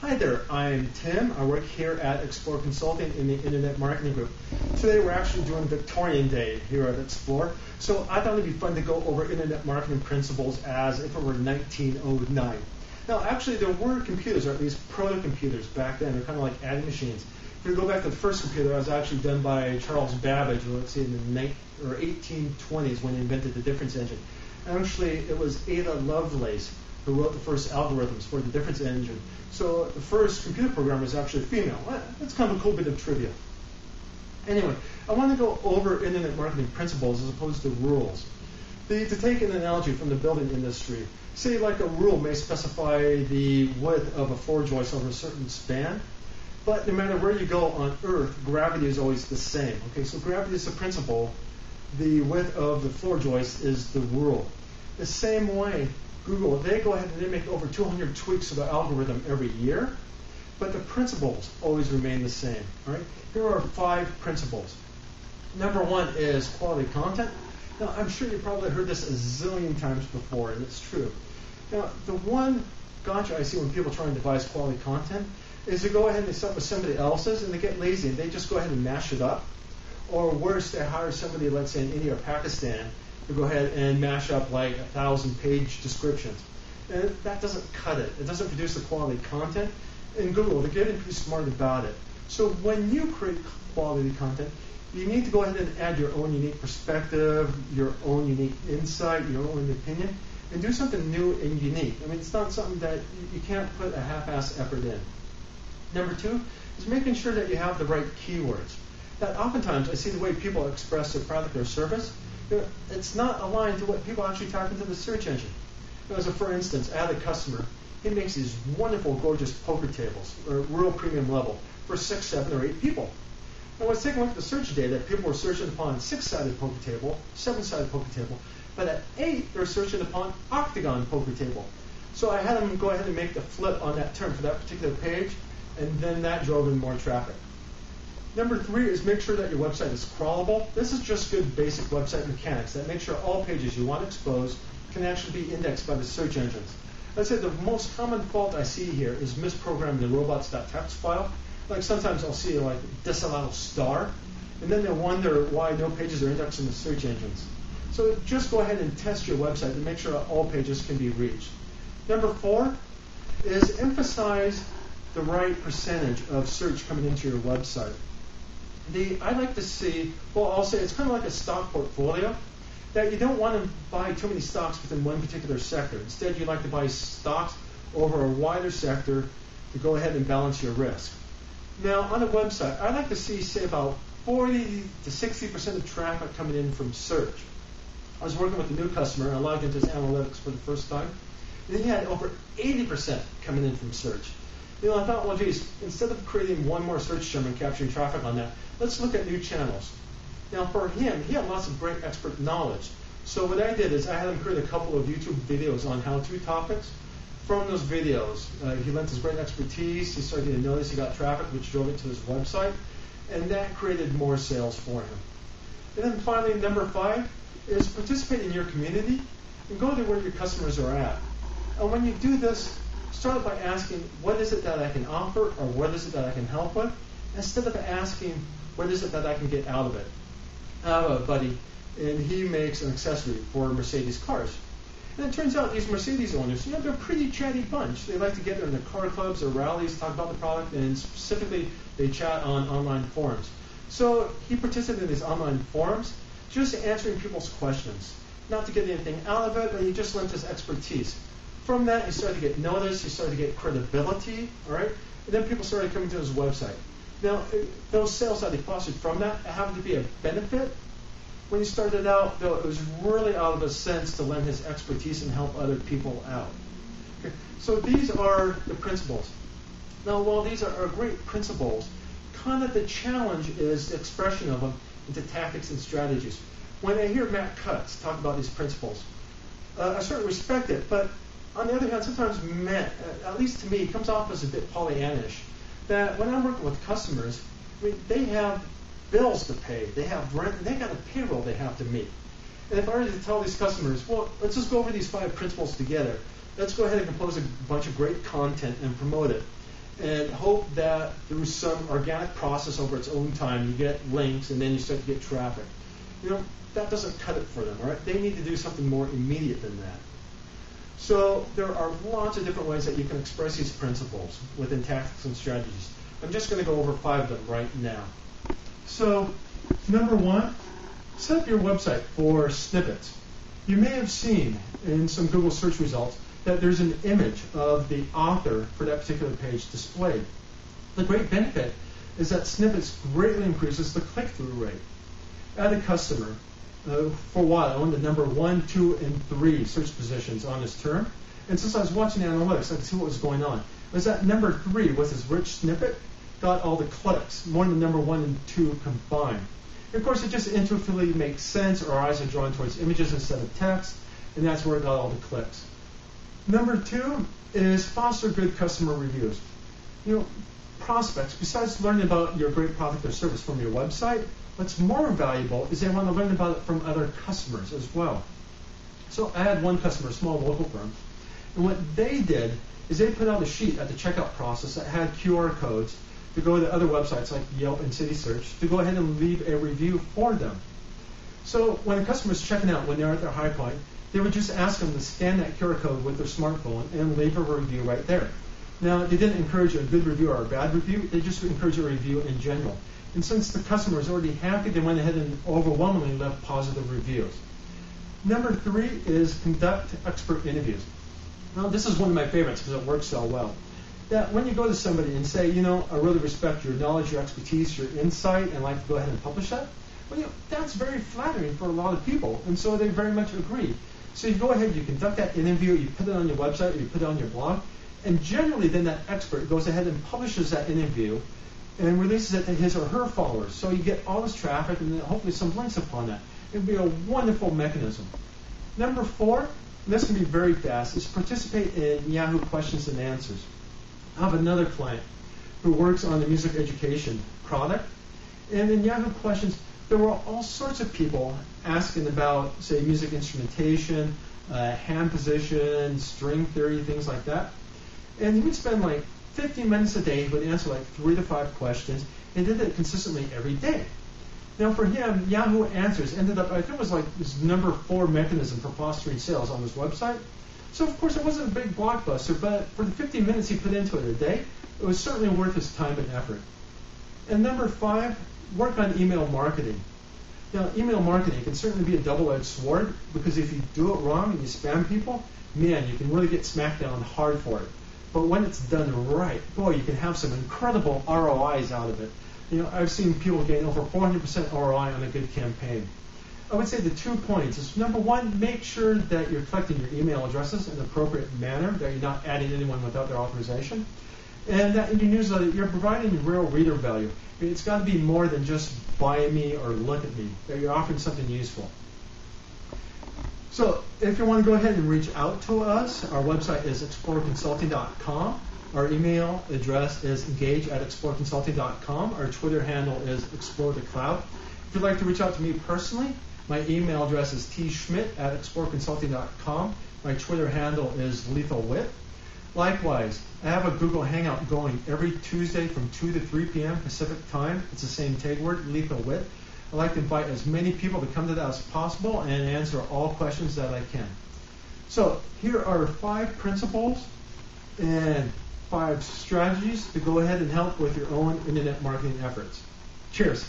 Hi there, I'm Tim. I work here at Explore Consulting in the Internet Marketing Group. Today we're actually doing Victorian Day here at Explore, so I thought it'd be fun to go over Internet marketing principles as if it were 1909. Now, actually, there were computers, or at least proto-computers back then. They're kind of like adding machines. If you go back to the first computer, it was actually done by Charles Babbage, let's see, in the 1820s when he invented the difference engine. Actually, it was Ada Lovelace who wrote the first algorithms for the difference engine. So the first computer programmer is actually a female. That's kind of a cool bit of trivia. Anyway, I want to go over Internet marketing principles as opposed to rules. To take an analogy from the building industry, say like a rule may specify the width of a floor joist over a certain span, but no matter where you go on Earth, gravity is always the same. Okay, so gravity is the principle. The width of the floor joist is the rule. The same way, Google, they go ahead and they make over 200 tweaks to the algorithm every year, but the principles always remain the same. All right? Here are 5 principles. Number 1 is quality content. Now, I'm sure you probably heard this a zillion times before, and it's true. Now, the one gotcha I see when people try and devise quality content is to go ahead and start with somebody else's, and they get lazy, and they just go ahead and mash it up. Or worse, they hire somebody, let's say in India or Pakistan, to go ahead and mash up like 1,000-page descriptions. And that doesn't cut it. It doesn't produce the quality content. And Google, they're getting pretty smart about it. So when you create quality content, you need to go ahead and add your own unique perspective, your own unique insight, your own opinion, and do something new and unique. I mean, it's not something that you can't put a half-ass effort in. Number 2 is making sure that you have the right keywords. That oftentimes I see the way people express their product or service, it's not aligned to what people actually type into the search engine. So for instance, I had a customer. He makes these wonderful, gorgeous poker tables, or real premium level, for 6, 7, or 8 people. And I was taking a look at the search data. People were searching upon 6-sided poker table, 7-sided poker table, but at 8, they're searching upon octagon poker table. So I had them go ahead and make the flip on that term for that particular page, and then that drove in more traffic. Number 3 is make sure that your website is crawlable. This is just good basic website mechanics that make sure all pages you want exposed can actually be indexed by the search engines. Let's say the most common fault I see here is misprogramming the robots.txt file. Like sometimes I'll see like disallow star, and then they'll wonder why no pages are indexed in the search engines. So just go ahead and test your website to make sure all pages can be reached. Number 4 is emphasize the right percentage of search coming into your website. I like to see, well, I'll say it's kind of like a stock portfolio, that you don't want to buy too many stocks within one particular sector. Instead, you like to buy stocks over a wider sector to go ahead and balance your risk. Now, on a website, I like to see, say, about 40 to 60% of traffic coming in from search. I was working with a new customer, and I logged into his analytics for the first time, and he had over 80% coming in from search. I thought, well, geez, instead of creating one more search term and capturing traffic on that, let's look at new channels. Now, for him, he had lots of great expert knowledge. So what I did is I had him create a couple of YouTube videos on how-to topics. From those videos, he lent his great expertise. He started to notice he got traffic, which drove it to his website, and that created more sales for him. And then finally, number 5 is participate in your community and go to where your customers are at. And when you do this, start by asking, what is it that I can offer, or what is it that I can help with, instead of asking, what is it that I can get out of it. I have a buddy, and he makes an accessory for Mercedes cars. And it turns out these Mercedes owners, they're a pretty chatty bunch. They like to get in their car clubs or rallies, talk about the product, and specifically, they chat on online forums. So he participated in these online forums, just answering people's questions. Not to get anything out of it, but he just lent his expertise. From that, he started to get noticed, he started to get credibility, all right? And then people started coming to his website. Now, those sales that he fostered from that happened to be a benefit. When he started out, though, it was really out of his sense to lend his expertise and help other people out. Okay. So these are the principles. Now, while these are great principles, kind of the challenge is the expression of them into tactics and strategies. When I hear Matt Cutts talk about these principles, I certainly respect it, but on the other hand, sometimes Matt, at least to me, comes off as a bit Pollyannish. That when I'm working with customers, they have bills to pay, they have rent, and they got a payroll they have to meet. And if I were to tell these customers, well, let's just go over these 5 principles together. Let's go ahead and compose a bunch of great content and promote it. and hope that through some organic process over its own time, you get links and then you start to get traffic. That doesn't cut it for them, all right? They need to do something more immediate than that. So there are lots of different ways that you can express these principles within tactics and strategies. I'm just going to go over 5 of them right now. So number 1, set up your website for snippets. You may have seen in some Google search results that there's an image of the author for that particular page displayed. The great benefit is that snippets greatly increases the click-through rate. At a customer, for a while, I owned the number 1, 2, and 3 search positions on this term. And since I was watching the analytics, I could see what was going on. It was that number 3 with his rich snippet got all the clicks, more than the number 1 and 2 combined. And of course, it just intuitively makes sense. Our eyes are drawn towards images instead of text, and that's where it got all the clicks. Number 2 is foster good customer reviews. Prospects, besides learning about your great product or service from your website, what's more valuable is they want to learn about it from other customers as well. So I had one customer, a small local firm, and what they did is they put out a sheet at the checkout process that had QR codes to go to other websites like Yelp and CitySearch to go ahead and leave a review for them. So when a customer is checking out, when they're at their high point, they would just ask them to scan that QR code with their smartphone and leave a review right there. Now, they didn't encourage a good review or a bad review. They just encouraged a review in general. And since the customer is already happy, they went ahead and overwhelmingly left positive reviews. Number 3 is conduct expert interviews. Now, this is one of my favorites because it works so well. That when you go to somebody and say, I really respect your knowledge, your expertise, your insight, and I'd like to go ahead and publish that, well, that's very flattering for a lot of people, and so they very much agree. So you go ahead, you conduct that interview, you put it on your website, or you put it on your blog, and generally then that expert goes ahead and publishes that interview and releases it to his or her followers. So you get all this traffic and then hopefully some links upon that. It would be a wonderful mechanism. Number 4, and this can be very fast, is participate in Yahoo questions and answers. I have another client who works on the music education product, and in Yahoo questions, there were all sorts of people asking about, say, music instrumentation, hand position, string theory, things like that. And he would spend like 15 minutes a day. He would answer like 3 to 5 questions, and did it consistently every day. Now for him, Yahoo Answers ended up, I think it was like this number 4 mechanism for fostering sales on his website. So of course it wasn't a big blockbuster, but for the 15 minutes he put into it a day, it was certainly worth his time and effort. And number 5, work on email marketing. Now, email marketing can certainly be a double-edged sword, because if you do it wrong and you spam people, man, you can really get smacked down hard for it. But when it's done right, boy, you can have some incredible ROIs out of it. I've seen people gain over 400% ROI on a good campaign. I would say the 2 points is, number 1, make sure that you're collecting your email addresses in an appropriate manner, that you're not adding anyone without their authorization, and that in your newsletter, you're providing real reader value. It's got to be more than just buy me or look at me, that you're offering something useful. So if you want to go ahead and reach out to us, our website is explorerconsulting.com. Our email address is engage@explorerconsulting.com. Our Twitter handle is explorethecloud. If you'd like to reach out to me personally, my email address is tschmidt@explorerconsulting.com. My Twitter handle is lethalwit. Likewise, I have a Google Hangout going every Tuesday from 2 to 3 p.m. Pacific time. It's the same tag word, Lethal Wit. I'd like to invite as many people to come to that as possible and answer all questions that I can. So here are 5 principles and 5 strategies to go ahead and help with your own internet marketing efforts. Cheers.